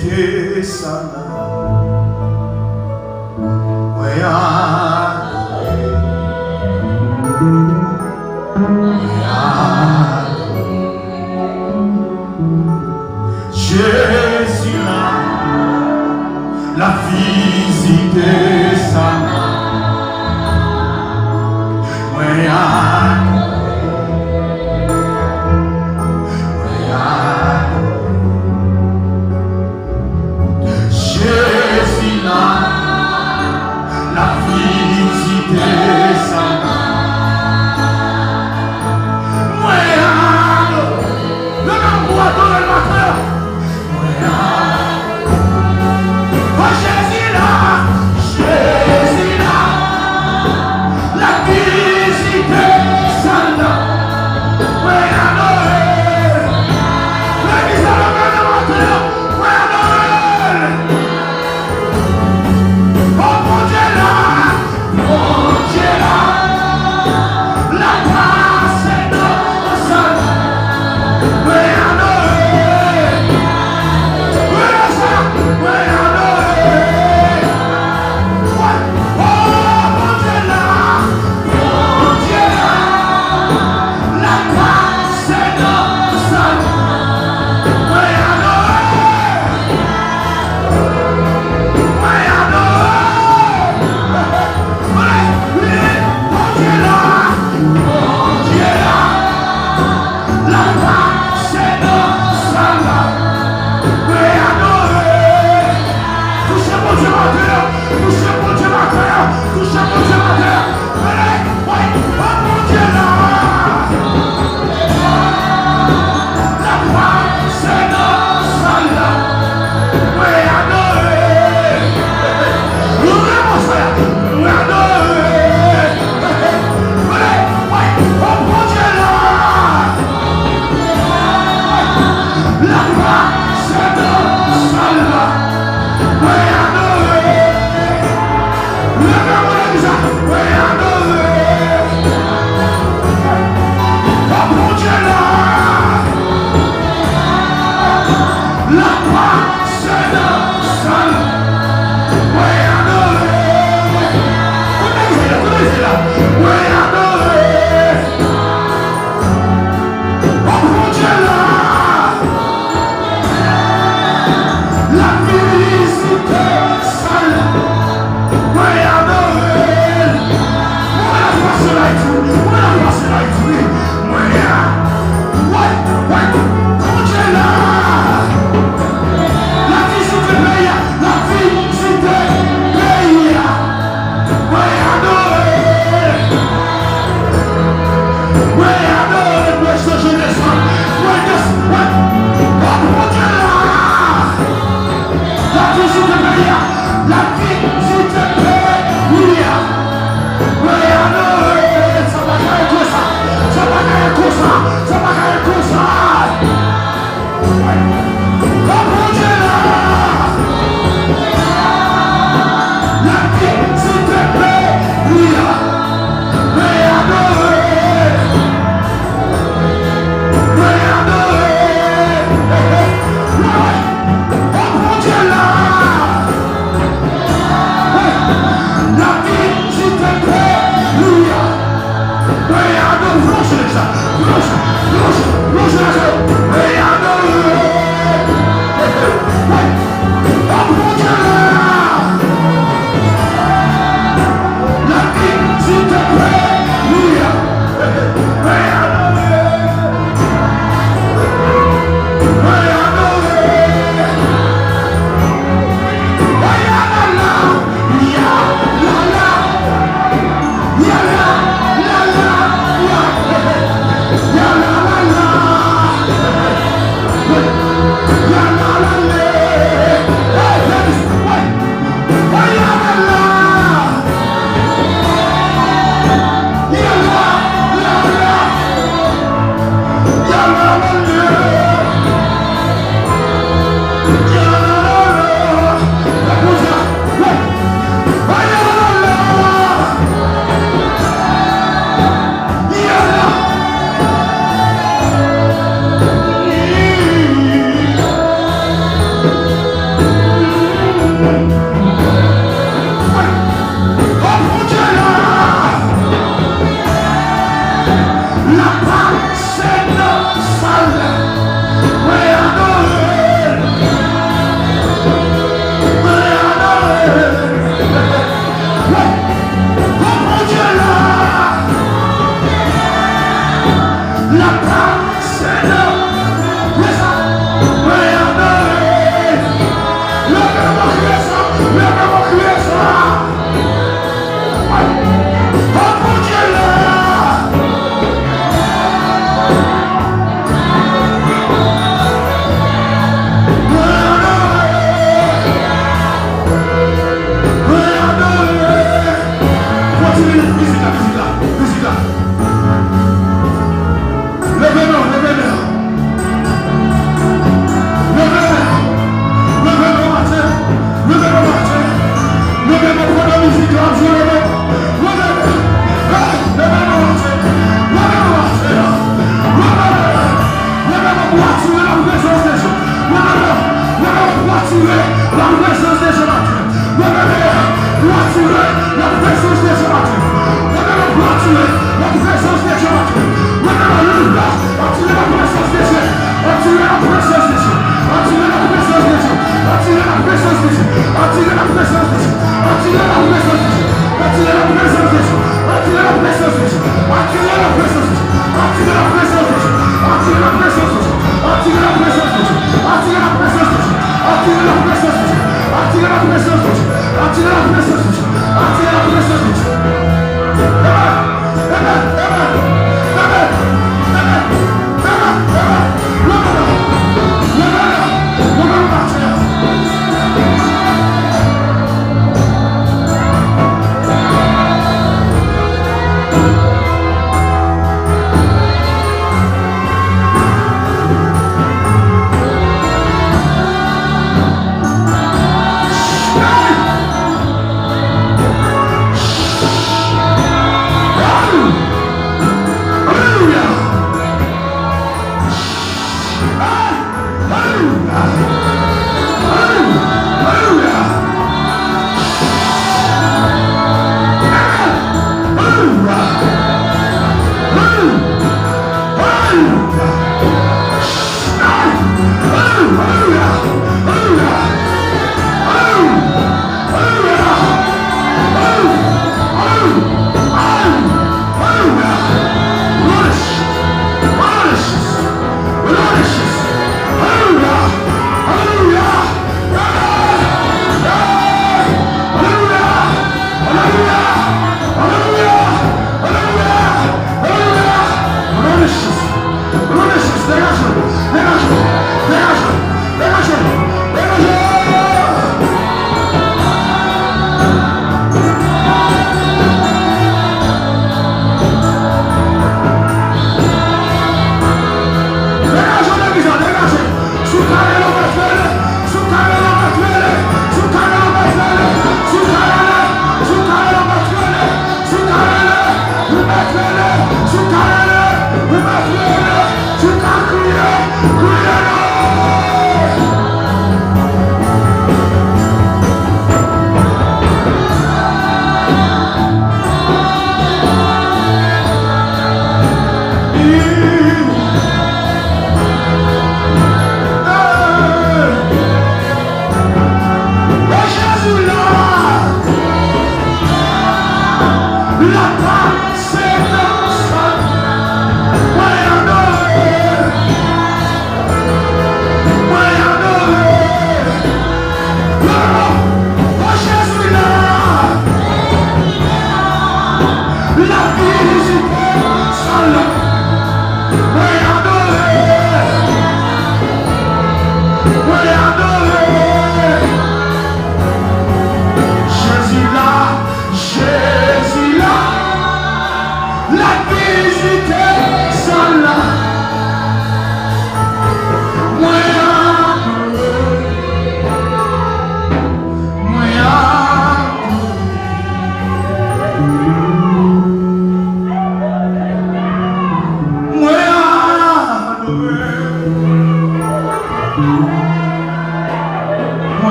visiter ça là. Jésus là, la visiter ça là. Jésus là, la visiter ça là. Le amour dans le matin. Jésus là, la visiter ça là.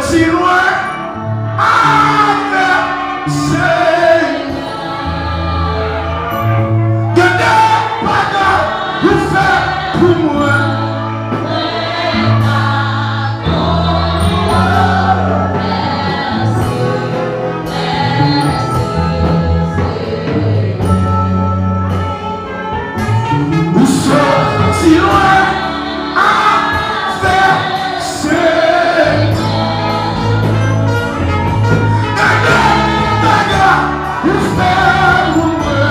sorti loin avec Seigneur. Que des bagages vous faites pour moi. Si loin à faire c'est Daga, vous faire vous sortir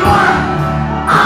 loin à faire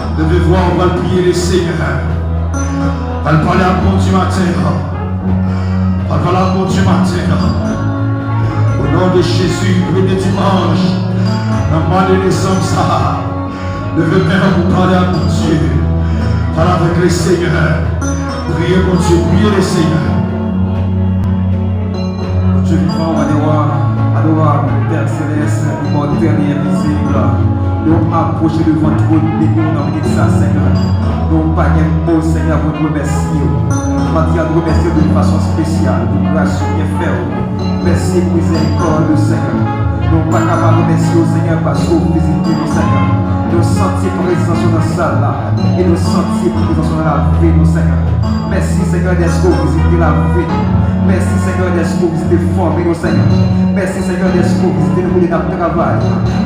c'est Levez voix, on va prier le Seigneur. On va parler à mon Dieu matin. On va parler à mon Dieu matin. Au nom de Jésus, premier dimanche, dans le mois de décembre, ça. Levez Père pour parler à mon Dieu. Parle avec le Seigneur. Priez mon Dieu, priez le Seigneur. Dieu vivant, adorable, Père céleste, immortel et invisible. Nous approchons devant toi, nous dans le ça, Seigneur. Nous pas de mots, Seigneur, pour nous remercier. Nous nous remercier de façon spéciale pour grâce bien faire. Merci pour miséricorde, Seigneur. Nous pas capables de remercier, Seigneur, parce que vous visitez nous, Seigneur. Nous sentir présence dans la salle là. Et nous sentir présence dans la vie, nous, Seigneur. Merci, Seigneur, d'être vous visiter la vie. Merci, Seigneur, d'être vous visiter former nous, Seigneur. Merci, Seigneur, d'être vous visiter nous dans le travail.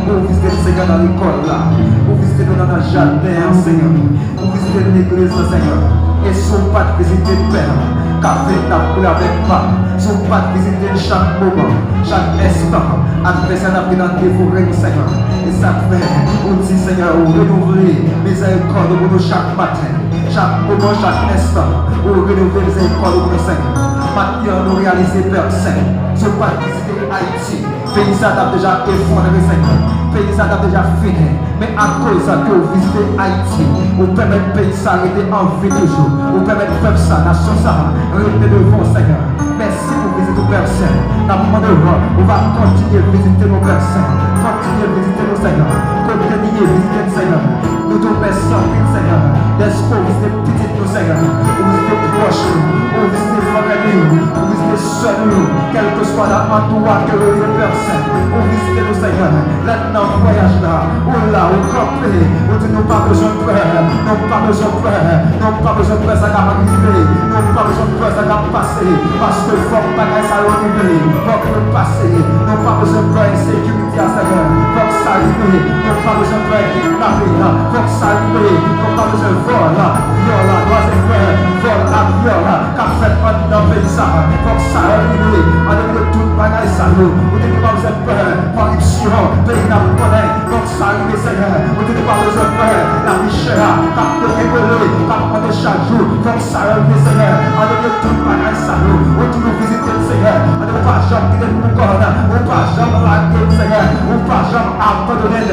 Pour visiter nous, Seigneur, dans l'école là. Pour visiter nous dans le jardin, Seigneur. Pour visiter l'église, Seigneur. Et si on pas de visiter le Père, café n'a avec pas. Si on pas de visiter chaque moment, chaque instant, adversaire n'a pas dévoré nous, Seigneur. Et ça fait, on dit, Seigneur, renouveler miséricorde pour nous chaque matin, chaque moment, chaque instant, pour renouveler miséricorde pour nous, Seigneur. Maintenant, nous réaliser, Père Saint, si on pas de visiter Haïti, pays ça a déjà effondré, Seigneur. Pays ça a déjà fini, mais à cause que vous visitez Haïti, vous permettez le pays s'arrêter en vie toujours, vous permettez le peuple ça, nation ça, rester devant Seigneur. Merci pour visiter nos Père Saint. Dans le moment de roi, on va continuer à visiter nos Père Saint, continuer à visiter nos Seigneurs, continuer à visiter le Seigneur. Nous devons merci en ville, Seigneur, d'espoir, vous visitez petites nos Seigneurs, vous visitez proches, vous visitez famille, vous visitez seuls, quel que soit l'endroit que le Père Saint, vous visitez nos Seigneurs. Maintenant, voyage là, ou là, ou campé, ou dit nous pas besoin de peur, nous pas besoin de peur, nous pas besoin de peur, ça va arriver, nous pas besoin de peur, ça va passer, parce que faut pas que ça arrive, faut que nous passer, nous pas besoin de peur, insécurité à ça, faut que ça arrive, nous pas besoin de peur, kidnapping, faut que ça arrive, nous pas besoin de vol, viol, troisième peur, vol, viol, qu'a fait dans le pays ça, faut que ça arrive, on a tout bagage ça, vous dites pas besoin de peur, corruption, pays n'a pas connaît, donc ça arrive, Seigneur, vous dites pas besoin de peur, la richesse, cap de révéler, cap de chaque jour, donc ça arrive, Seigneur, on a tout bagage ça, vous toujours visiter le Seigneur, on ne pas jamais quitter le corps, on ne pas jamais laguer le Seigneur, on ne pas jamais abandonner,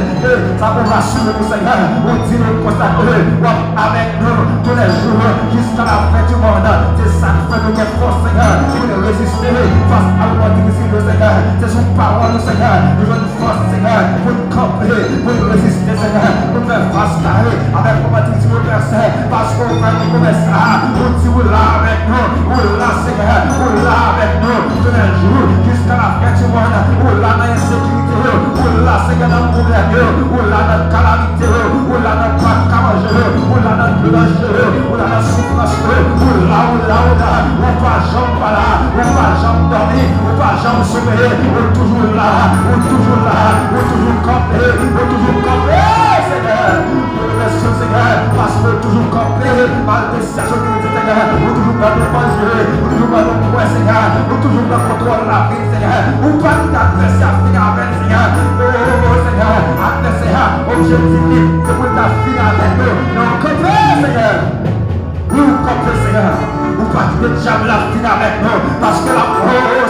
ça vous rassure le Seigneur, on dit nous constater, avec nous tous les jours, jusqu'à la fin du monde, c'est ça qui fait nous être forts, Seigneur, pour nous résister face à la difficile, Seigneur, c'est son parole, Seigneur, nous avons force, Seigneur, pour nous camper, pour nous résister, Seigneur, pour nous faire face carré avec comment tu dis, Père Saint, parce qu'on va nous commencer à, on dit, vous là avec nous, vous là, Seigneur, vous là avec nous, tous les jours, jusqu'à la fin du monde, vous là dans l'insécurité, vous là, Seigneur, dans le problème, vous là dans la calamité, vous là dans le pas de manger, vous là dans le danger, vous là dans la souffrance, vous là, on va jamais là, on va jamais dormir, on va jamais sommeiller, on est toujours là, on est toujours là, on est toujours campé, Seigneur. Merci, Seigneur, parce qu'on est toujours campé, malgré ces choses que nous disons, Seigneur, on est toujours dans le manger, on est toujours dans le point, Seigneur, on est toujours dans le contrôle de la vie, Seigneur, on ne pas d'adversaire à finir avec, Seigneur, Seigneur, adversaire, objectif, c'est pour ta finir avec nous, non, campé, Seigneur, nous campé, Seigneur. Ou pas que jamais la finir avec nous, parce que la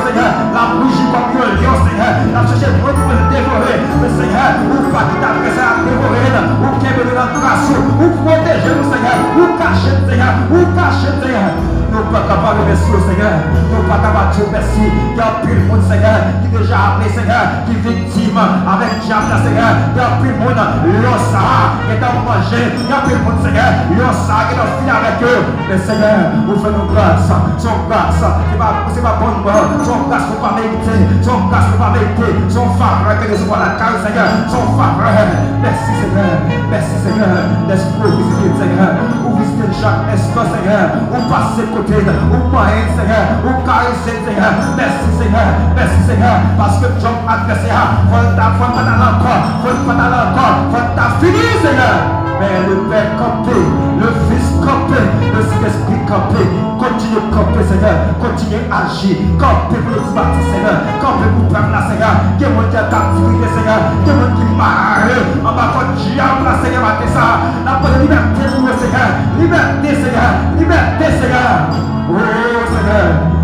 Seigneur, la bougie comme un lion, Seigneur, la société pour le dévorer, mais Seigneur, ou pas que t'adresse à dévorer, ou qu'il y ait dans le trace, ou protéger nous, Seigneur, ou cacher, Seigneur, nous pas capables de merci au Seigneur, nous pas capables de dire merci, il y a plus de monde, Seigneur, qui déjà appelé, Seigneur, qui victime avec diable, Seigneur, il y a plus de monde, l'ossa, qui est en manger, il y a plus de monde, Seigneur, l'ossa, qui est en finir avec eux, mais Seigneur, vous faites nos grâces, son grâce, c'est pas bon mort, son grâce pour pas mériter, son grâce pour pas mériter, son faveur que nous sommes la carte, Seigneur, son faveur, merci Seigneur, l'esprit visiter, Seigneur, vous visitez chaque instant, Seigneur, vous passez côté, vous moyen, Seigneur, vous caressez, Seigneur, merci Seigneur, parce que Jean adversaire, faut ta fini, Seigneur. Mais le Père campé, le Fils campé, le Saint-Esprit campé, continue de camper, Seigneur, continue agir. Campez pour le petit bâtiment, Seigneur. Campez pour le peuple, là, Seigneur. Qui est mon Dieu captivité, Seigneur. Qui est mon Dieu marre. En bas, quand diable, là, Seigneur, va faire ça. La liberté pour le Seigneur. Liberté, Seigneur. Liberté, Seigneur. Oh, Seigneur.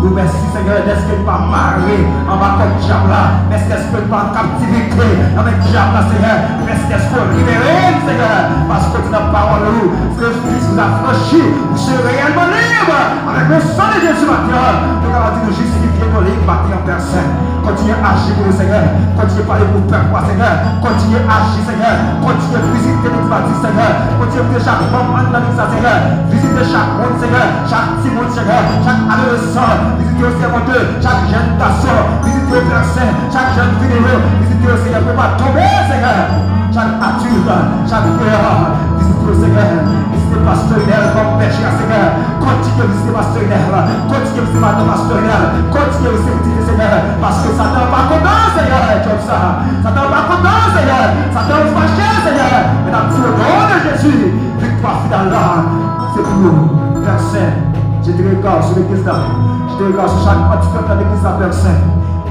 Nous merci Seigneur, est-ce que pas marrer en bas comme diable là, est-ce que pas captivité avec diable là Seigneur, est-ce que libérer Seigneur, parce que tu n'as pas parole, ce que Christ vous a franchi, vous serez réellement libre avec le sang de Jésus maintenant. Nous avons dit nous justifier nos lignes, bâtir en personne. Continuez à agir pour le Seigneur, continuez à parler pour le peuple, Seigneur, continuez à agir Seigneur, continuez à visiter les bâtiments Seigneur, continuez à visiter chaque membre de l'église Seigneur, visitez chaque monde Seigneur, chaque petit monde Seigneur, chaque adolescent. Visitez aussi mon Dieu, chaque jeune garçon, visitez au Père Saint, chaque jeune vidéo, visitez au Seigneur, pour pas tomber, Seigneur. Chaque adulte, chaque frère, visitez au Seigneur, visitez Pasteur Inel comme péché à Seigneur. Continuez à visiter Pasteur Inel, continuez à visiter Madame Pasteur Inel, continuez à visiter Seigneur, parce que Satan n'est pas content, Seigneur, comme ça. Satan n'est pas content, Seigneur, Satan est fâché, Seigneur. Mais dans le nom de Jésus, victoire finale là, c'est pour nous, Père Saint. Je te regarde sur l'église là. Je te regarde sur chaque participant de l'église là, Père Saint.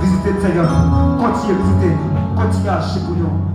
Visitez le Seigneur. Continuez à visiter. Continuez à agir pour nous.